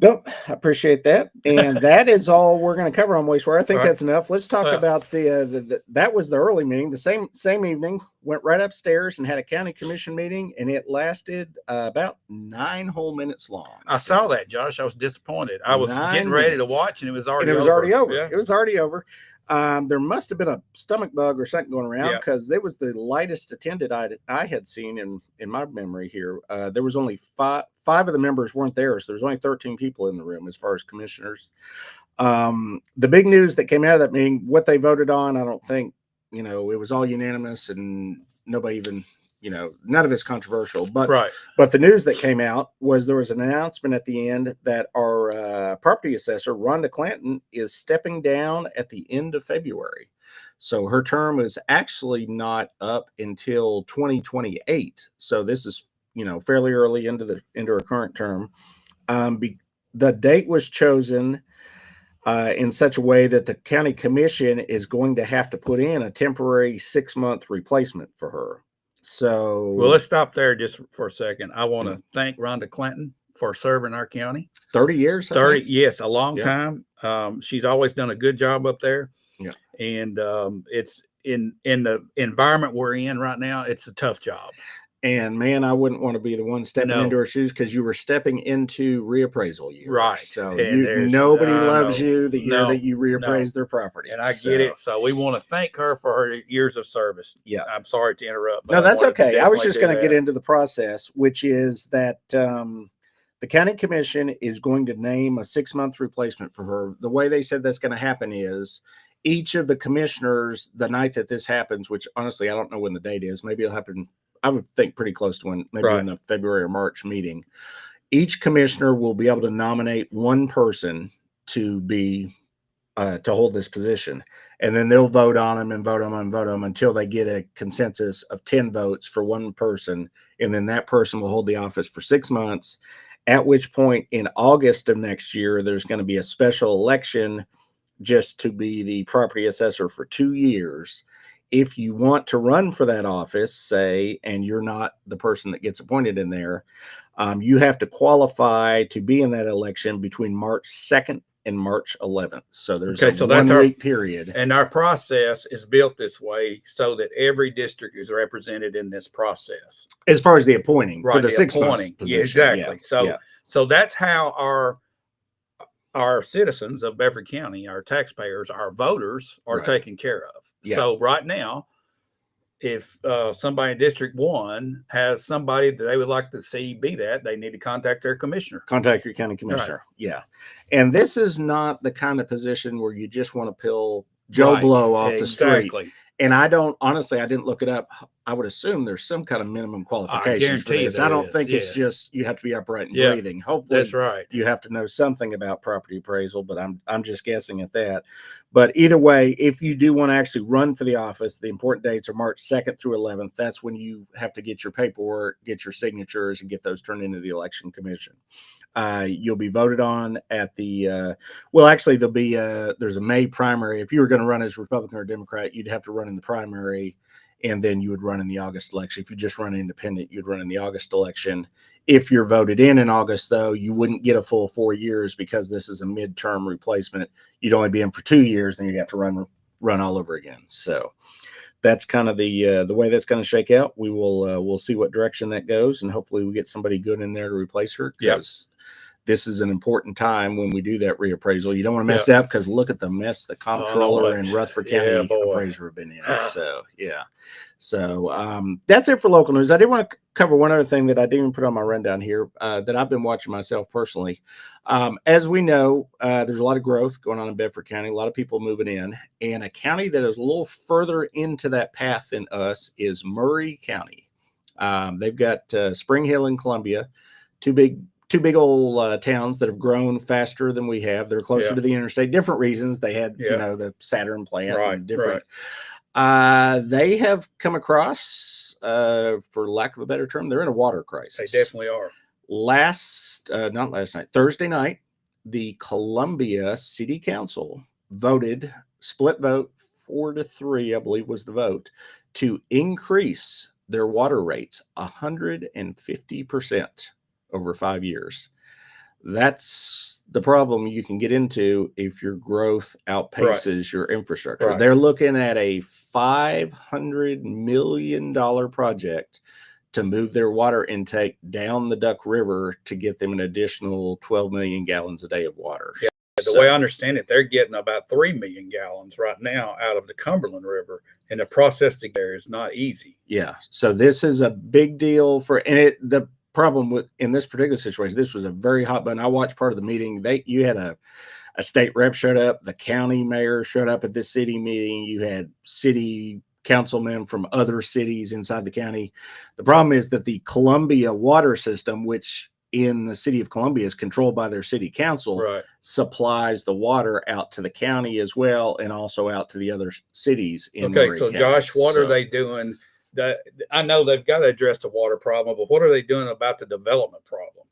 Nope, I appreciate that. And that is all we're going to cover on wastewater. I think that's enough. Let's talk about the that was the early meeting. The same evening, went right upstairs and had a county commission meeting, and it lasted about 9 whole minutes long. I saw that, Josh. I was disappointed. I was getting ready to watch, and it was already over. Yeah. It was already over. There must have been a stomach bug or something going around, because it was the lightest attended I had seen in my memory here. There was only five of the members weren't there, so there's only 13 people in the room as far as commissioners. The big news that came out of that meeting, what they voted on, I don't think, you know, it was all unanimous and nobody even, you know, none of it's controversial. But the news that came out was there was an announcement at the end that our property assessor, Rhonda Clanton, is stepping down at the end of February. So her term is actually not up until 2028. So this is, you know, fairly early into her current term. The date was chosen in such a way that the county commission is going to have to put in a temporary 6-month replacement for her. So, well, let's stop there just for a second. I want to thank Rhonda Clanton for serving our county. 30 years. 30, yes, a long time. She's always done a good job up there. Yeah. And in the environment we're in right now, it's a tough job. And man, I wouldn't want to be the one stepping No. into our shoes, because you were stepping into reappraisal year. Right. So And nobody I loves know. you the year No, that you reappraise no. their property. And I get it. So we want to thank her for her years of service. Yeah. I'm sorry to interrupt. But No, I that's wanted to okay. I was definitely just do going to get that. into the process, which is that the county commission is going to name a 6-month replacement for her. The way they said that's going to happen is each of the commissioners, the night that this happens, which honestly, I don't know when the date is, maybe it'll happen, I would think pretty close to when, maybe in the February or March meeting. Each commissioner will be able to nominate one person to be to hold this position, and then they'll vote on them and vote on them and vote on them until they get a consensus of 10 votes for one person, and then that person will hold the office for 6 months. At which point, in August of next year, there's going to be a special election just to be the property assessor for 2 years. If you want to run for that office, say, and you're not the person that gets appointed in there, you have to qualify to be in that election between March 2nd and March 11th. So there's a 1 week period. And our process is built this way so that every district is represented in this process. As far as the appointing, Right, for the the 6 month appointing. position. Yeah, exactly. Yeah. So that's how our citizens of Bedford County, our taxpayers, our voters are taken care of. Yeah. So right now, if somebody in District 1 has somebody that they would like to see be that, they need to contact their commissioner. Contact your county commissioner. Yeah. And this is not the kind of position where you just want to pull Joe Blow off the street. And I didn't look it up. I would assume there's some kind of minimum qualifications for this. I don't think it's just you have to be upright and breathing. Hopefully that's right. You have to know something about property appraisal, but I'm just guessing at that. But either way, if you do want to actually run for the office, the important dates are March 2nd through 11th. That's when you have to get your paperwork, get your signatures, and get those turned into the election commission. You'll be voted on at the there's a May primary. If you were going to run as Republican or Democrat, you'd have to run in the primary, and then you would run in the August election. If you just run independent, you'd run in the August election. If you're voted in August, though, you wouldn't get a full 4 years because this is a midterm replacement. You'd only be in for 2 years, then you have to run all over again. So that's kind of the way that's going to shake out. We'll see what direction that goes, and hopefully we get somebody good in there to replace her, because this is an important time when we do that reappraisal. You don't want to mess it up, because look at the mess the comptroller and Rutherford County appraiser have been in. So, yeah. So that's it for local news. I did want to cover one other thing that I didn't even put on my rundown here that I've been watching myself personally. As we know, there's a lot of growth going on in Bedford County, a lot of people moving in, and a county that is a little further into that path than us is Murray County. They've got Spring Hill and Columbia, two big old towns that have grown faster than we have. They're closer to the interstate, different reasons. They had, the Saturn plant and different. They have come across, for lack of a better term, they're in a water crisis. They definitely are. Thursday night, the Columbia City Council voted, split vote 4-3, I believe was the vote, to increase their water rates 150% over 5 years. That's the problem you can get into if your growth outpaces your infrastructure. They're looking at a $500 million project to move their water intake down the Duck River to get them an additional 12 million gallons a day of water. Yeah, the way I understand it, they're getting about 3 million gallons right now out of the Cumberland River, and the processing there is not easy. Yeah, so this is a big deal the problem with in this particular situation, this was a very hot button. I watched part of the meeting. You had a state rep showed up, the county mayor showed up at this city meeting. You had city councilmen from other cities inside the county. The problem is that the Columbia water system, which in the city of Columbia is controlled by their city council, supplies the water out to the county as well, and also out to the other cides in Murray County. Josh, what are they doing? I know they've got to address the water problem, but what are they doing about the development problem?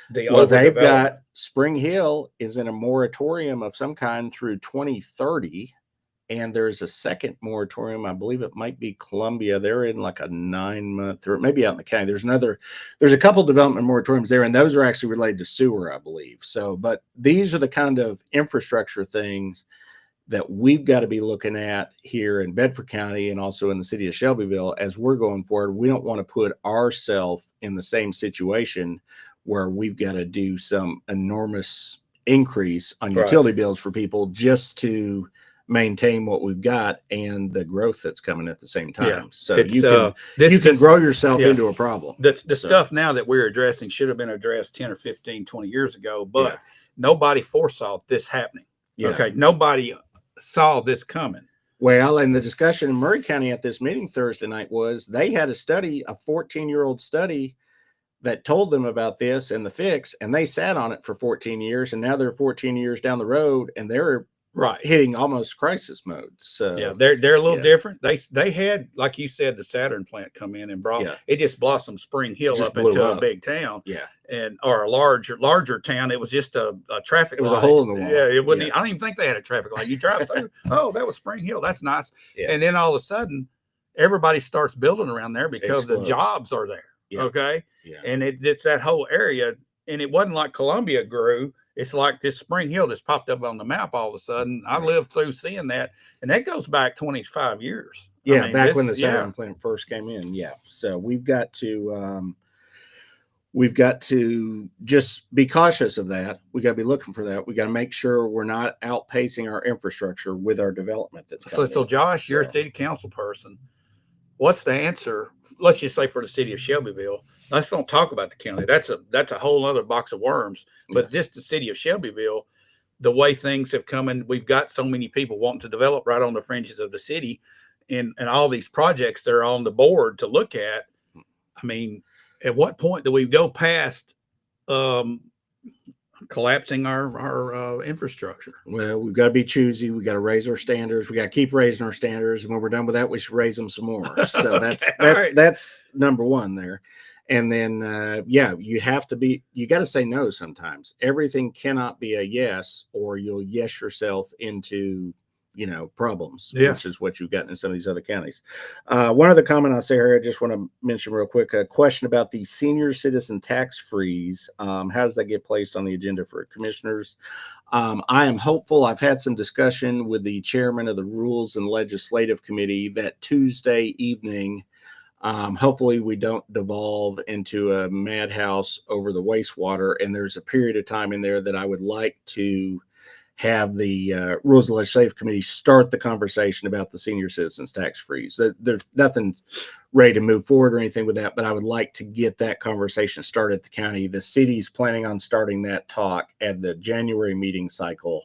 They've got Spring Hill is in a moratorium of some kind through 2030, and there's a second moratorium. I believe it might be Columbia. They're in like a 9-month, or maybe out in the county. There's a couple development moratoriums there, and those are actually related to sewer, I believe. So, but these are the kind of infrastructure things that we've got to be looking at here in Bedford County and also in the city of Shelbyville as we're going forward. We don't want to put ourselves in the same situation where we've got to do some enormous increase on Right. utility bills for people just to maintain what we've got and the growth that's coming at the same time. Yeah. So It's, you can this grow yourself yeah. into a problem. The So, stuff now that we're addressing should have been addressed 10 or 15, 20 years ago, but Yeah. nobody foresaw this happening. Yeah. Okay. Nobody saw this coming. Well, and the discussion in Murray County at this meeting Thursday night was they had a study, a 14-year-old study that told them about this and the fix, and they sat on it for 14 years, and now they're 14 years down the road, and they're Right. hitting almost crisis mode. So Yeah, they're a little yeah. different. They had, like you said, the Saturn plant come in and brought Yeah. it just blossomed Spring Hill Just up blew into up. a big town, yeah, and or a larger town. It was just a traffic. It was a light. hole in the wall. Yeah, it wouldn't. Yeah. I don't even think they had a traffic light. You drive through. Oh, that was Spring Hill. That's nice. Yeah. And then all of a sudden, everybody starts building around there because the Explodes. jobs are there. Yeah. Okay, yeah, and it's that whole area, and it wasn't like Columbia grew. It's like this Spring Hill just popped up on the map all of a sudden. I Right. lived through seeing that, and that goes back 25 years. yeah. I mean, Back this- when the yeah. Saturn plant first came in, yeah. So we've got to just be cautious of that. We got to be looking for that. We got to make sure we're not outpacing our infrastructure with our development. That's So, coming in. Josh, you're a So- city council person. What's the answer? Let's just say for the city of Shelbyville. Let's don't talk about the county. That's a whole other box of worms. But just the city of Shelbyville, the way things have come in, we've got so many people wanting to develop right on the fringes of the city, and all these projects that are on the board to look at. I mean, at what point do we go past collapsing our infrastructure? Well, we've got to be choosy. We got to raise our standards. We got to keep raising our standards. And when we're done with that, we should raise them some more. So Okay, all right. that's number one there. And then, you have to you got to say no sometimes. Everything cannot be a yes, or you'll yes yourself into, problems, Yeah. which is what you've gotten in some of these other counties. One other comment I'll say here, I just want to mention real quick, a question about the senior citizen tax freeze. How does that get placed on the agenda for commissioners? I am hopeful. I've had some discussion with the chairman of the Rules and Legislative Committee that Tuesday evening. Hopefully we don't devolve into a madhouse over the wastewater. And there's a period of time in there that I would like to have the Rules and Legislative Committee start the conversation about the senior citizens tax freeze. There's nothing ready to move forward or anything with that, but I would like to get that conversation started at the county. The city's planning on starting that talk at the January meeting cycle.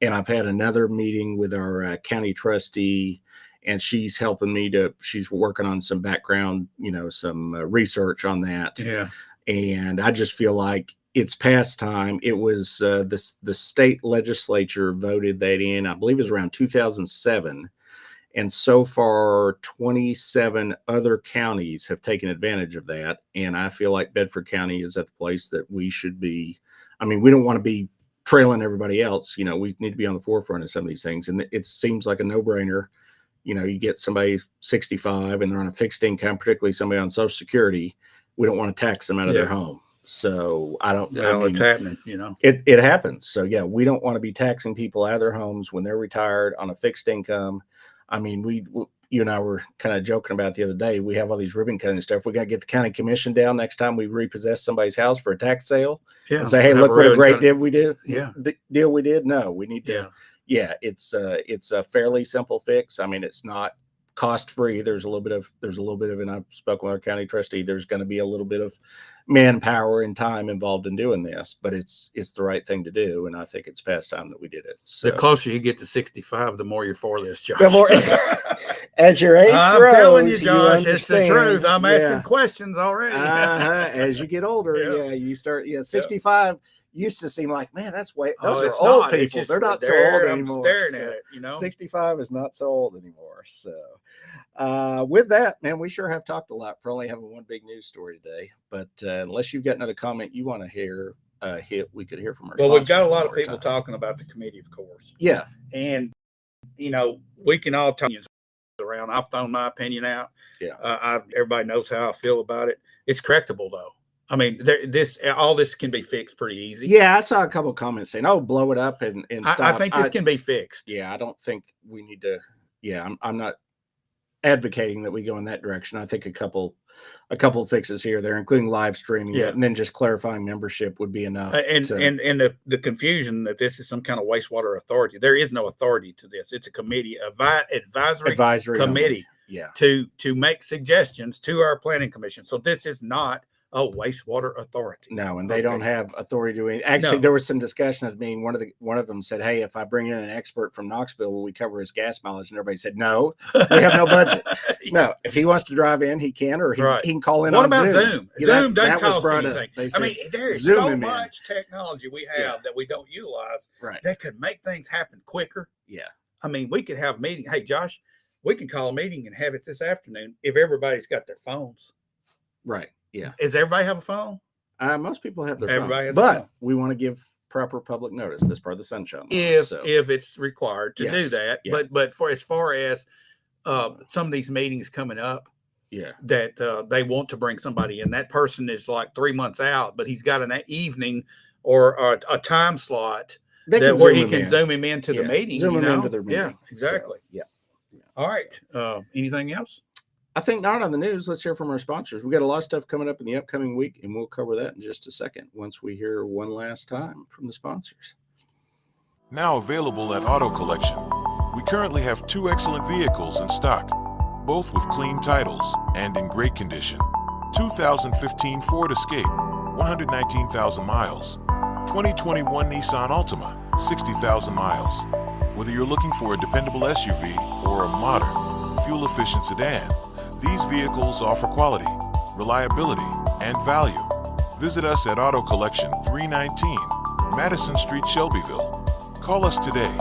And I've had another meeting with our county trustee, and she's helping me she's working on some background, some research on that. Yeah. And I just feel like it's past time. It was the state legislature voted that in, I believe it was around 2007. And so far, 27 other counties have taken advantage of that. And I feel like Bedford County is at the place that we should be. I mean, we don't want to be trailing everybody else. We need to be on the forefront of some of these things. And it seems like a no-brainer. You get somebody 65 and they're on a fixed income, particularly somebody on Social Security. We don't want to tax them out of their home. So It's happening, It happens. So we don't want to be taxing people out of their homes when they're retired on a fixed income. I mean, you and I were kind of joking about the other day. We have all these ribbon cutting stuff. We got to get the county commission down next time we repossess somebody's house for a tax sale. Yeah. And say, hey, Have look a what a ribbon great cutting. deal we did. No, we need to. Yeah. Yeah, it's a fairly simple fix. I mean, it's not cost free. There's a little bit of, and I've spoken with our county trustee. There's going to be a little bit of manpower and time involved in doing this, but it's the right thing to do, and I think it's past time that we did it. So The closer you get to 65, the more you're for this, Josh. the more, as your age I'm grows, telling you, Josh, it's the understand. truth. I'm Yeah. asking questions already. As you get older, you start. 65 used to seem like, man, that's way. Those are it's old not. It's people. just They're not so there. old I'm anymore. staring So at it, 65 is not so old anymore. So, with that, man, we sure have talked a lot for only having one big news story today. But unless you've got another comment you want to hear, we could hear from our. Well, we've got a sponsors lot one of more people time. talking about the committee, of course. Yeah, And, we can all talk around. I've thrown my opinion out. Yeah. Everybody knows how I feel about it. It's correctable, though. I mean, all this can be fixed pretty easy. Yeah, I saw a couple of comments saying, "Oh, blow it up and stop." I think this can be fixed. Yeah, I don't think we need to. Yeah, I'm not advocating that we go in that direction. I think a couple fixes here there, including live streaming, Yeah. and then just clarifying membership would be enough. And the confusion that this is some kind of wastewater authority. There is no authority to this. It's a committee, advisory committee, yeah, to make suggestions to our planning commission. So this is not a wastewater authority. No, and they don't have authority to do. Actually, there was some discussion of being one of them said, "Hey, if I bring in an expert from Knoxville, will we cover his gas mileage?" And everybody said, "No, we have no budget." No, if he wants to drive in, he can, or he can call in. What on about Zoom? Zoom doesn't cost anything. I mean, there is so Zoom much technology we have that we don't utilize that could make things happen quicker. Yeah, I mean, we could have a meeting. Hey, Josh, we can call a meeting and have it this afternoon if everybody's got their phones. Right. Yeah. Does everybody have a phone? Most people have their Everybody phone, has a but phone. we want to give proper public notice. This part of the sunshine law. If it's required to do Yes. that, Yeah. but for as far as some of these meetings coming up, yeah, that they want to bring somebody in, that person is like 3 months out, but he's got an evening or a time slot where he can zoom him into the meeting. Zoom him into their meeting. Yeah, exactly. So, yeah. All right. Anything else? I think not on the news. Let's hear from our sponsors. We got a lot of stuff coming up in the upcoming week, and we'll cover that in just a second once we hear one last time from the sponsors. Now available at Auto Collection. We currently have 2 excellent vehicles in stock, both with clean titles and in great condition. 2015 Ford Escape, 119,000 miles. 2021 Nissan Altima, 60,000 miles. Whether you're looking for a dependable SUV or a modern, fuel-efficient sedan, these vehicles offer quality, reliability, and value. Visit us at Auto Collection 319, Madison Street, Shelbyville. Call us today,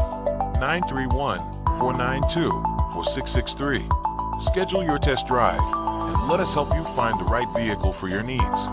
931-492-4663. Schedule your test drive and let us help you find the right vehicle for your needs.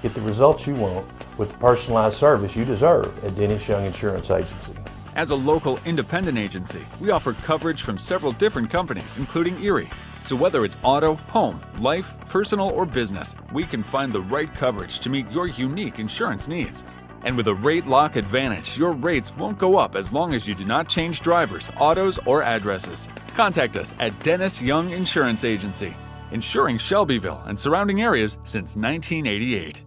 Get the results you want with the personalized service you deserve at Dennis Young Insurance Agency. As a local independent agency, we offer coverage from several different companies, including Erie. So whether it's auto, home, life, personal, or business, we can find the right coverage to meet your unique insurance needs. And with a rate lock advantage, your rates won't go up as long as you do not change drivers, autos, or addresses. Contact us at Dennis Young Insurance Agency, insuring Shelbyville and surrounding areas since 1988.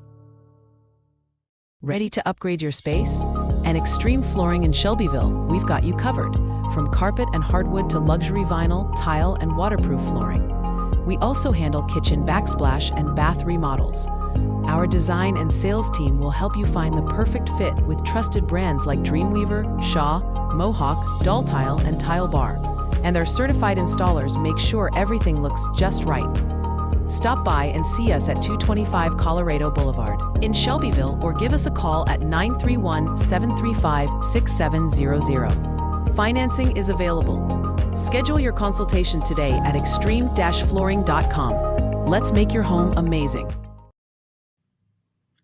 Ready to upgrade your space? At Extreme Flooring in Shelbyville, we've got you covered. From carpet and hardwood to luxury vinyl, tile, and waterproof flooring. We also handle kitchen backsplash and bath remodels. Our design and sales team will help you find the perfect fit with trusted brands like Dreamweaver, Shaw, Mohawk, Doll Tile, and Tile Bar. And their certified installers make sure everything looks just right. Stop by and see us at 225 Colorado Boulevard in Shelbyville, or give us a call at 931-735-6700. Financing is available. Schedule your consultation today at extreme-flooring.com. Let's make your home amazing.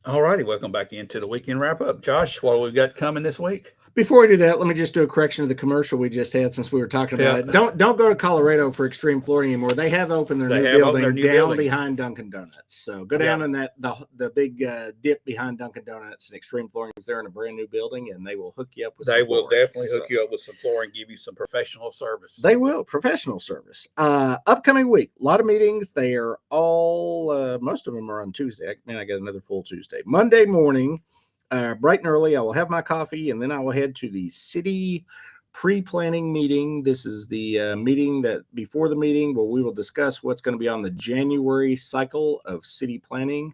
All righty. Welcome back into the weekend wrap up. Josh, what have we got coming this week? Before we do that, let me just do a correction of the commercial we just had since we were talking about it. Don't go to Colorado for Extreme Flooring anymore. They have opened their new building down behind Dunkin' Donuts. So go down in the big dip behind Dunkin' Donuts, and Extreme Flooring is there in a brand new building, and they will hook you up with They will definitely hook you up with some flooring, give you some professional service. They will, professional service. Upcoming week, a lot of meetings. They are all, most of them are on Tuesday. I got another full Tuesday. Monday morning, bright and early, I will have my coffee, and then I will head to the city pre-planning meeting. This is the meeting that before the meeting where we will discuss what's going to be on the January cycle of city planning.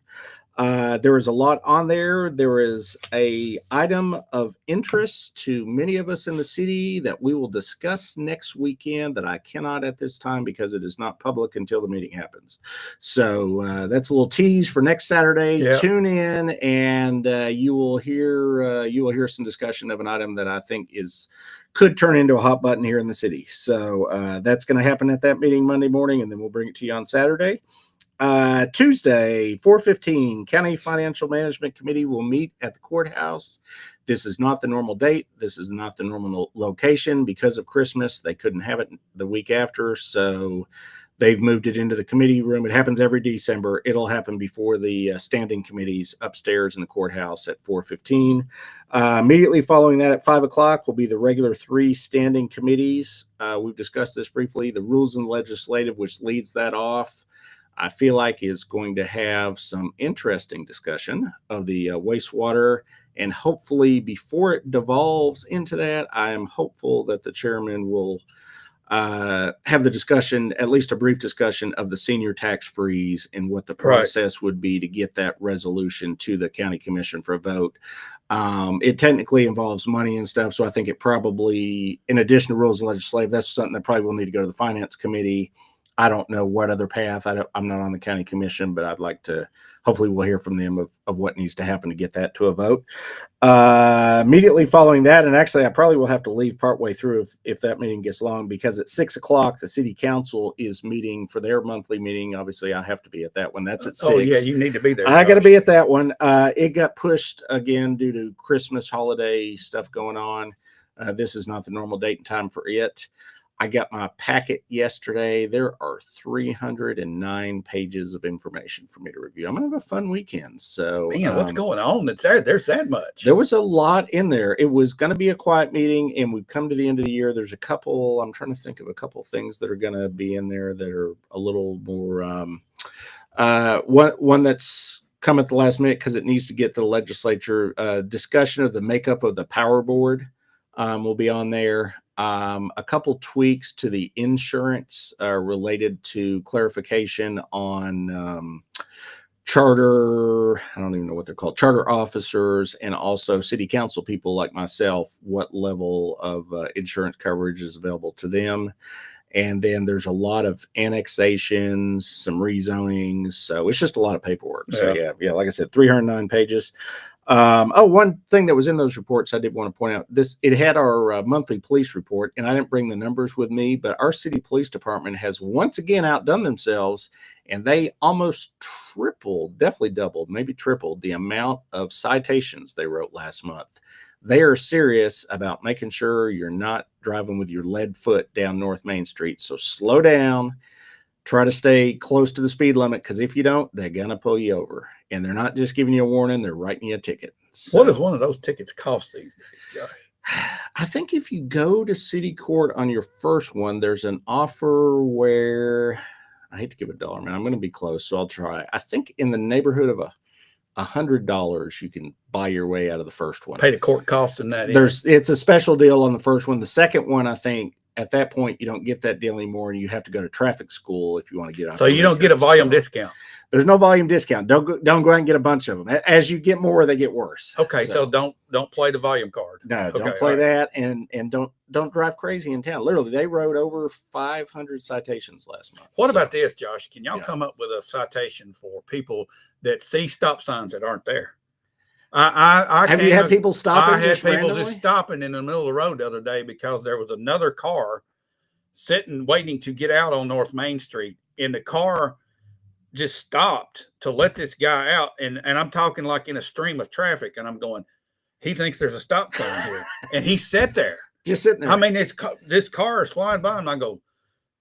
There is a lot on there. There is a item of interest to many of us in the city that we will discuss next weekend that I cannot at this time because it is not public until the meeting happens. So that's a little tease for next Saturday. Yep. Tune in, and you will hear some discussion of an item that I think could turn into a hot button here in the city. So that's going to happen at that meeting Monday morning, and then we'll bring it to you on Saturday. Tuesday, 4:15, County Financial Management Committee will meet at the courthouse. This is not the normal date. This is not the normal location because of Christmas. They couldn't have it the week after, so They've moved it into the committee room. It happens every December. It'll happen before the standing committees upstairs in the courthouse at 4:15. Immediately following that at 5 o'clock will be the regular 3 standing committees. We've discussed this briefly. The Rules and Legislative, which leads that off, I feel like is going to have some interesting discussion of the wastewater. And hopefully before it devolves into that, I am hopeful that the chairman will have the discussion, at least a brief discussion of the senior tax freeze and what the process would be to get that resolution to the county commission for a vote. It technically involves money and stuff. So I think it probably, in addition to Rules and Legislative, that's something that probably will need to go to the finance committee. I don't know what other path. I'm not on the county commission, but I'd like to, hopefully we'll hear from them of what needs to happen to get that to a vote. Immediately following that, and actually I probably will have to leave partway through if that meeting gets long, because at 6 o'clock, the city council is meeting for their monthly meeting. Obviously I have to be at that one. That's at 6. Oh yeah, you need to be there. I got to be at that one. It got pushed again due to Christmas holiday stuff going on. This is not the normal date and time for it. I got my packet yesterday. There are 309 pages of information for me to review. I'm going to have a fun weekend. So, man, what's going on? That's there. There's that much. There was a lot in there. It was going to be a quiet meeting, and we've come to the end of the year. There's a couple, I'm trying to think of a couple of things that are going to be in there that are a little more, one that's come at the last minute because it needs to get to the legislature. Discussion of the makeup of the power board will be on there. A couple tweaks to the insurance related to clarification on charter, I don't even know what they're called, charter officers, and also city council people like myself, what level of insurance coverage is available to them. And then there's a lot of annexations, some rezonings. So it's just a lot of paperwork. So yeah, like I said, 309 pages. One thing that was in those reports I did want to point out, it had our monthly police report, and I didn't bring the numbers with me, but our city police department has once again outdone themselves, and they almost tripled, definitely doubled, maybe tripled the amount of citations they wrote last month. They are serious about making sure you're not driving with your lead foot down North Main Street. So slow down, try to stay close to the speed limit, because if you don't, they're going to pull you over. And they're not just giving you a warning, they're writing you a ticket. So, what does one of those tickets cost these days, Josh? I think if you go to city court on your first one, there's an offer where, I hate to give a dollar, man, I'm going to be close, so I'll try. I think in the neighborhood of $100 you can buy your way out of the first one. Pay the court costs and that. It's a special deal on the first one. The second one, I think, at that point, you don't get that deal anymore, and you have to go to traffic school if you want to get out. So you don't get a volume discount. There's no volume discount. Don't go out and get a bunch of them. As you get more, they get worse. Okay, so don't play the volume card. No, okay, don't play that, and don't drive crazy in town. Literally, they wrote over 500 citations last month. What about this, Josh? Can y'all come up with a citation for people that see stop signs that aren't there? Have you had people stopping? I had people just stopping in the middle of the road the other day because there was another car sitting waiting to get out on North Main Street, and the car just stopped to let this guy out, and I'm talking like in a stream of traffic, and I'm going, he thinks there's a stop sign here, and he sat there just sitting there. I mean, this car is flying by, and I go,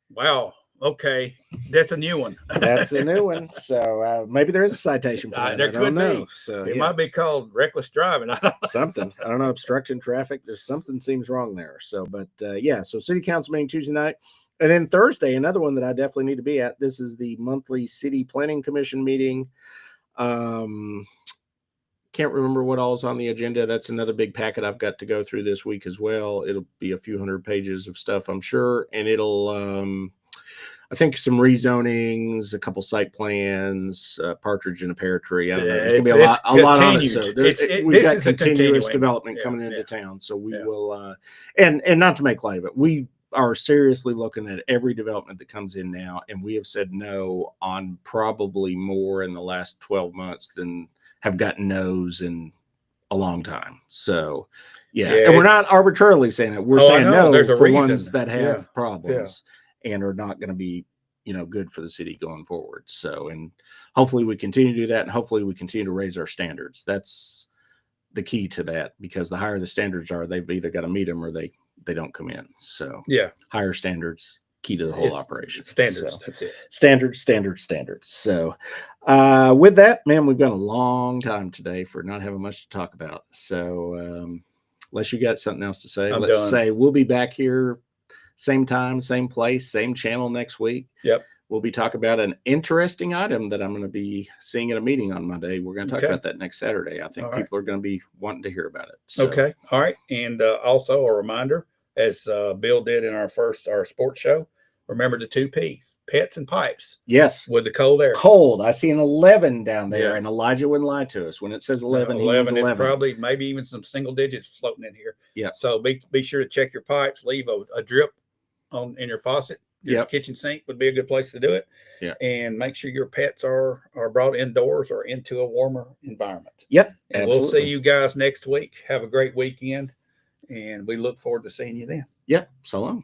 wow. Okay, that's a new one. That's a new one. So maybe there is a citation for that. There could be. So it might be called reckless driving. Something. I don't know. Obstruction traffic. There's something seems wrong there. So, but yeah. So city council meeting Tuesday night, and then Thursday, another one that I definitely need to be at. This is the monthly city planning commission meeting. Can't remember what all is on the agenda. That's another big packet I've got to go through this week as well. It'll be a few hundred pages of stuff, I'm sure, and it'll. I think some rezonings, a couple site plans, partridge in a pear tree. I don't know. There's going to be a lot on it. So we've got continuous development coming into town. So we will, and not to make light of it, we are seriously looking at every development that comes in now. And we have said no on probably more in the last 12 months than have gotten no's in a long time. So, and we're not arbitrarily saying it. We're saying no for ones that have problems. And are not going to be, good for the city going forward. So, and hopefully we continue to do that, and hopefully we continue to raise our standards. That's the key to that, because the higher the standards are, they've either got to meet them or they don't come in. So, higher standards key to the whole It's operation. standards. So, That's it. standards. So, with that, man, we've gone a long time today for not having much to talk about. So, unless you got something else to say, I'm let's done. say we'll be back here, same time, same place, same channel next week. Yep. We'll be talking about an interesting item that I'm going to be seeing at a meeting on Monday. We're going to talk Okay. about that next Saturday. I think All right. people are going to be wanting to hear about it. So, Okay. All right. And also a reminder, as Bill did in our sports show, remember the 2 P's, pets and pipes yes, with the cold air. cold. I see an 11 down there, Yeah. and Elijah wouldn't lie to us when it says 11. 11 he means is probably maybe even some single digits floating in here. Yeah. So be sure to check your pipes, leave a drip in your faucet. Your Yep. kitchen sink would be a good place to do it. Yeah. And make sure your pets are brought indoors or into a warmer environment. Yep. And absolutely. we'll see you guys next week. Have a great weekend. And we look forward to seeing you then. Yep. So long.